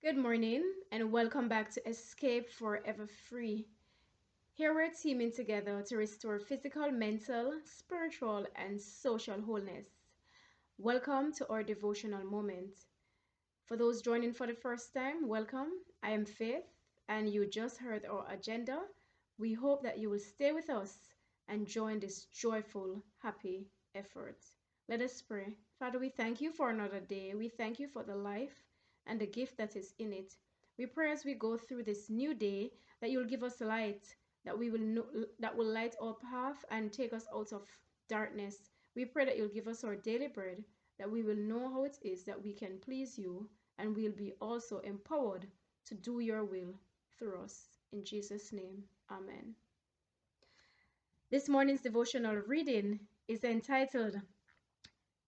Good morning and welcome back to Escape Forever Free. Here we're teaming together to restore physical, mental, spiritual, and social wholeness. Welcome to our devotional moment. For those joining for the first time, welcome. I am Faith, and you just heard our agenda. We hope that you will stay with us and join this joyful, happy effort. Let us pray. Father, we thank you for another day. We thank you for the life and the gift that is in it. We pray as we go through this new day that you'll give us light, that we will know, that will light our path and take us out of darkness. We pray that you'll give us our daily bread, that we will know how it is that we can please you, and we'll be also empowered to do your will through us. In Jesus' name, amen. This morning's devotional reading is entitled,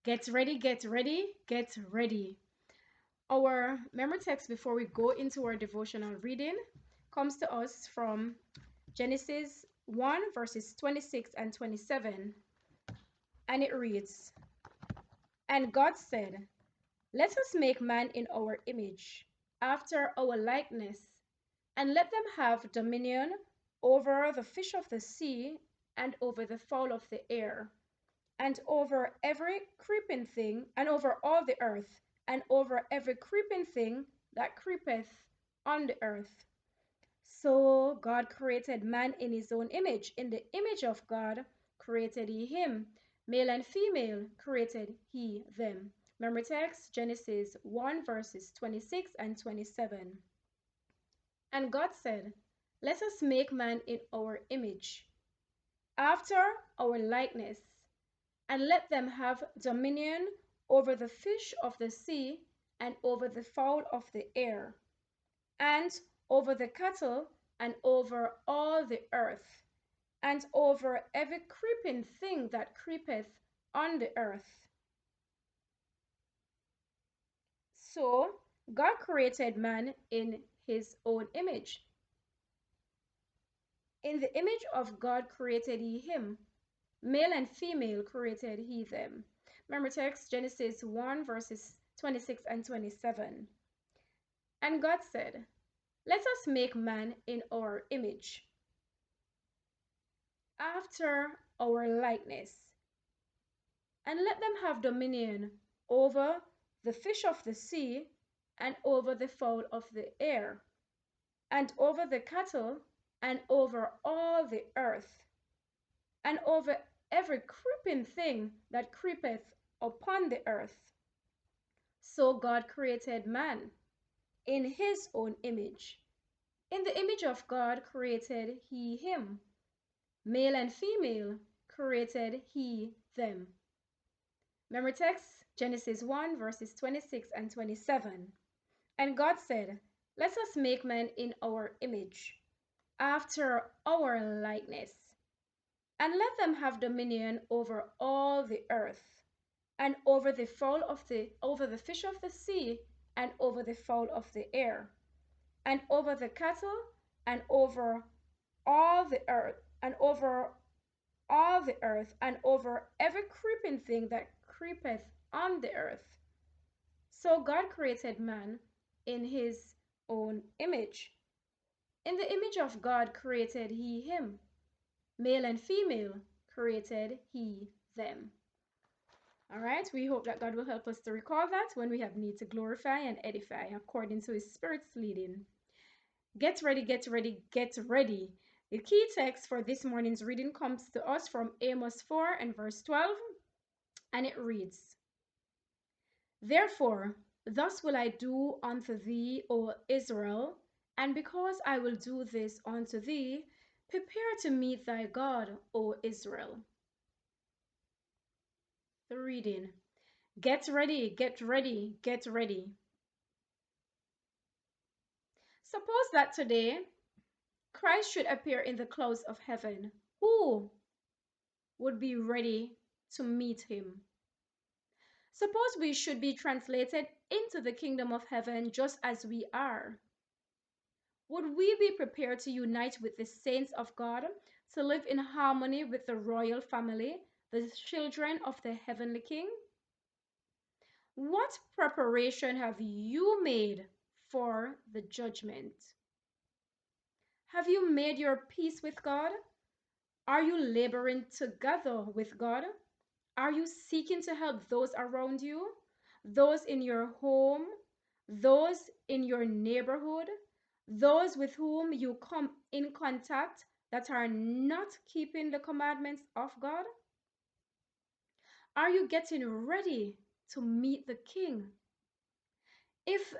Get Ready, Get Ready, Get Ready. Our memory text before we go into our devotional reading comes to us from Genesis 1 verses 26 and 27, and it reads, And God said, Let us make man in our image, after our likeness, and let them have dominion over the fish of the sea, and over the fowl of the air, and over every creeping thing, and over all the earth, and over every creeping thing that creepeth on the earth. So God created man in his own image. In the image of God created he him. Male and female created he them. Memory text, Genesis 1 verses 26 and 27. And God said, Let us make man in our image, after our likeness, and let them have dominion over the fish of the sea, and over the fowl of the air, and over the cattle, and over all the earth, and over every creeping thing that creepeth on the earth. So God created man in his own image. In the image of God created he him. Male and female created he them. Remember text, Genesis 1 verses 26 and 27. And God said, Let us make man in our image, after our likeness, and let them have dominion over the fish of the sea, and over the fowl of the air, and over the cattle, and over all the earth, and over every creeping thing that creepeth upon the earth. So God created man in his own image. In the image of God created he him. Male and female created he them. Memory text, Genesis 1 verses 26 and 27. And God said, Let us make man in our image, after our likeness, and let them have dominion over all the earth, and over the fish of the sea, and over the fowl of the air, and over the cattle, and over all the earth, and over all the earth, and over every creeping thing that creepeth on the earth. So God created man in his own image. In the image of God created he him. Male and female created he them. All right, we hope that God will help us to recall that when we have need to glorify and edify according to his Spirit's leading. Get ready, get ready, get ready. The key text for this morning's reading comes to us from Amos 4 and verse 12, and it reads, Therefore, thus will I do unto thee, O Israel, and because I will do this unto thee, prepare to meet thy God, O Israel. The reading. Get ready, get ready, get ready. Suppose that today Christ should appear in the clouds of heaven. Who would be ready to meet him? Suppose we should be translated into the kingdom of heaven just as we are. Would we be prepared to unite with the saints of God, to live in harmony with the royal family, the children of the heavenly King? What preparation have you made for the judgment. Have you made your peace with God? Are you laboring together with God? Are you seeking to help those around you, those in your home, those in your neighborhood, those with whom you come in contact that are not keeping the commandments of God? Are you getting ready to meet the King? If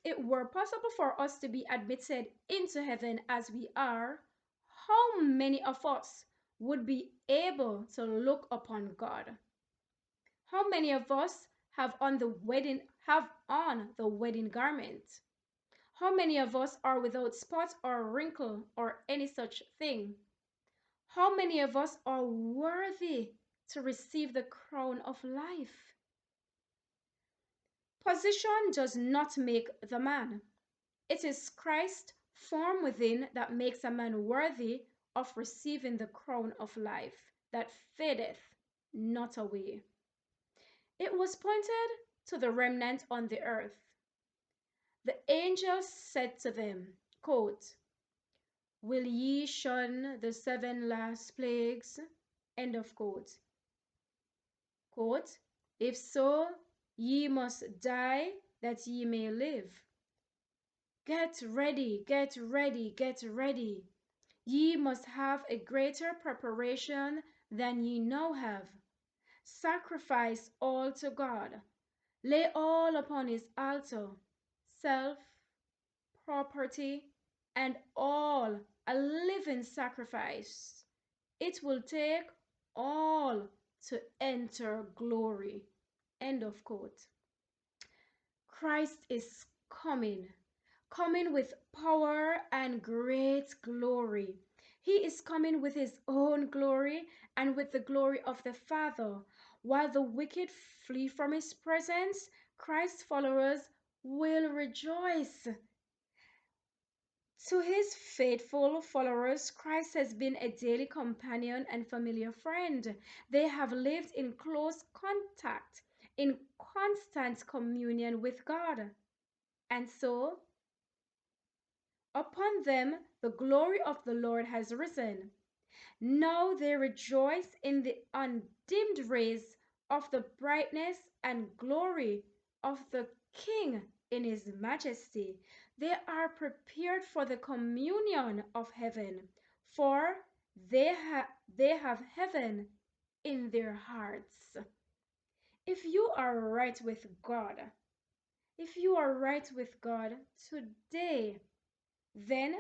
it were possible for us to be admitted into heaven as we are, how many of us would be able to look upon God? How many of us have on the wedding garment? How many of us are without spot or wrinkle or any such thing? How many of us are worthy to receive the crown of life? Position does not make the man. It is Christ formed within that makes a man worthy of receiving the crown of life that fadeth not away. It was pointed to the remnant on the earth. The angels said to them, quote, "Will ye shun the 7 last plagues?" End of quote. Quote, "If so, ye must die that ye may live. Get ready, get ready, get ready. Ye must have a greater preparation than ye now have. Sacrifice all to God. Lay all upon his altar, self, property, and all a living sacrifice. It will take all to enter glory." End of quote. Christ is coming with power and great glory. He is coming with his own glory and with the glory of the Father. While the wicked flee from his presence, Christ's followers will rejoice. To his faithful followers, Christ has been a daily companion and familiar friend. They have lived in close contact, in constant communion with God. And so, upon them the glory of the Lord has risen. Now they rejoice in the undimmed rays of the brightness and glory of the King in his majesty. They are prepared for the communion of heaven, for they have heaven in their hearts. If you are right with God, if you are right with God today, then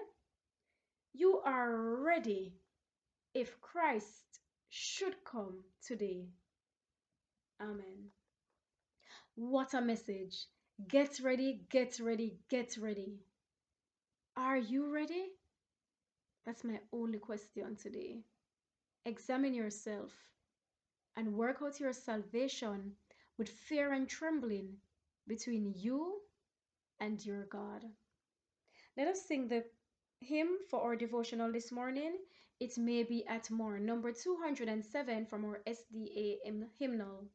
you are ready if Christ should come today. Amen. What a message. Get ready, get ready, get ready. Are you ready? That's my only question today. Examine yourself and work out your salvation with fear and trembling between you and your God. Let us sing the hymn for our devotional this morning. It may be at more, number 207 from our SDA hymnal.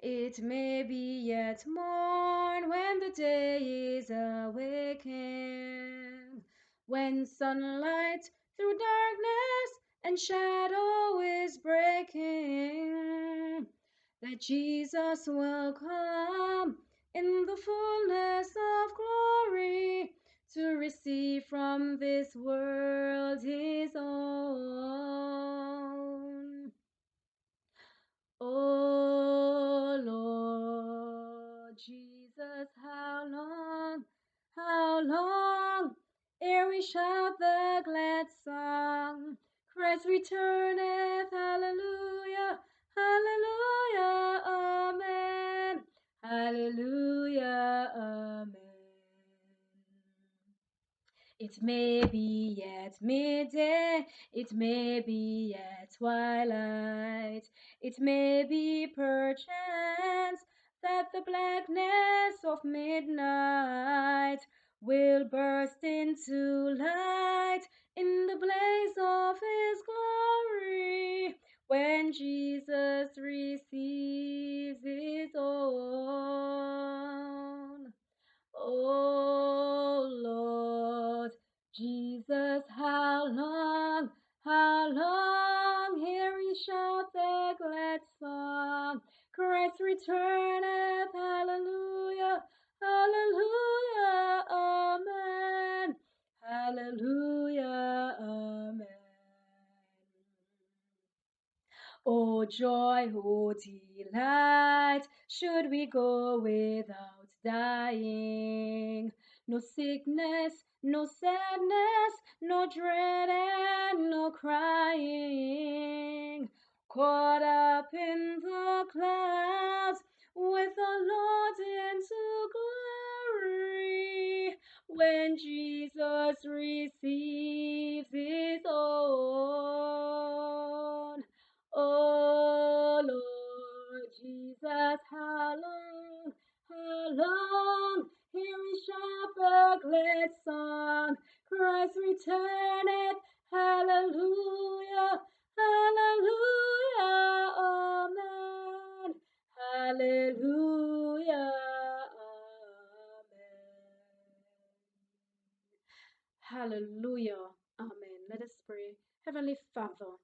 It may be yet morn when the day is awakened, when sunlight through darkness and shadow is breaking, that Jesus will come in the fullness of glory to receive from this world his own. Oh Lord Jesus, how long, ere we shout the glad song, Christ returneth, hallelujah, hallelujah, amen, hallelujah, amen. It may be yet midday, it may be yet twilight, it may be perchance that the blackness of midnight will burst into light in the blaze of his glory when Jesus receives his own. Oh joy, oh delight, should we go without dying. No sickness, no sadness, no dread and no crying. Caught up in the clouds with the Lord into glory when Jesus receives his own. Oh Lord Jesus, how long, hear his shepherd glad song, Christ returneth, hallelujah, hallelujah, amen, hallelujah, amen. Hallelujah. Amen. Let us pray. Heavenly Father,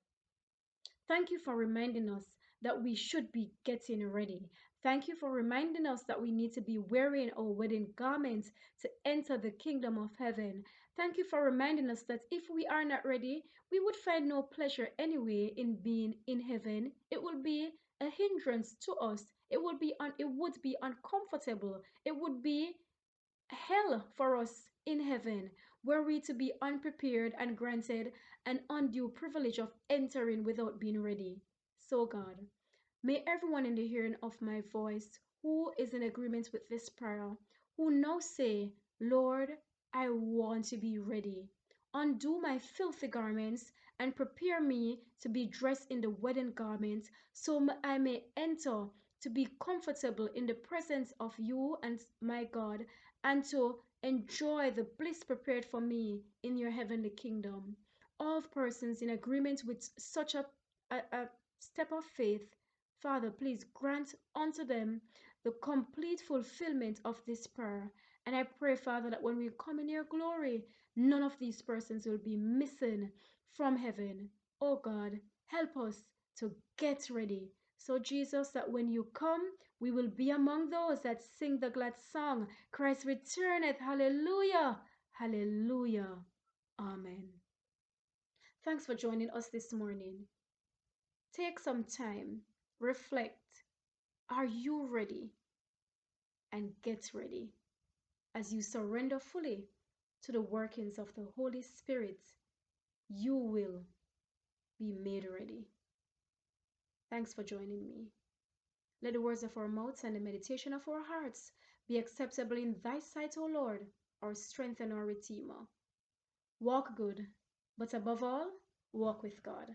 thank you for reminding us that we should be getting ready. Thank you for reminding us that we need to be wearing our wedding garments to enter the kingdom of heaven. Thank you for reminding us that if we are not ready, we would find no pleasure anyway in being in heaven. It will be a hindrance to us. It would be uncomfortable. It would be hell for us in heaven, were we to be unprepared and granted an undue privilege of entering without being ready. So, God, may everyone in the hearing of my voice who is in agreement with this prayer, who now say, Lord, I want to be ready. Undo my filthy garments and prepare me to be dressed in the wedding garment so I may enter to be comfortable in the presence of you and my God and to enjoy the bliss prepared for me in your heavenly kingdom. All persons in agreement with such a step of faith, Father, please grant unto them the complete fulfillment of this prayer. And I pray, Father, that when we come in your glory, none of these persons will be missing from heaven. Oh God, help us to get ready. So, Jesus, that when you come, we will be among those that sing the glad song, Christ returneth, hallelujah, hallelujah, amen. Thanks for joining us this morning. Take some time, reflect. Are you ready? And get ready. As you surrender fully to the workings of the Holy Spirit, you will be made ready. Thanks for joining me. Let the words of our mouths and the meditation of our hearts be acceptable in thy sight, O Lord, our strength and our Redeemer. Walk good, but above all, walk with God.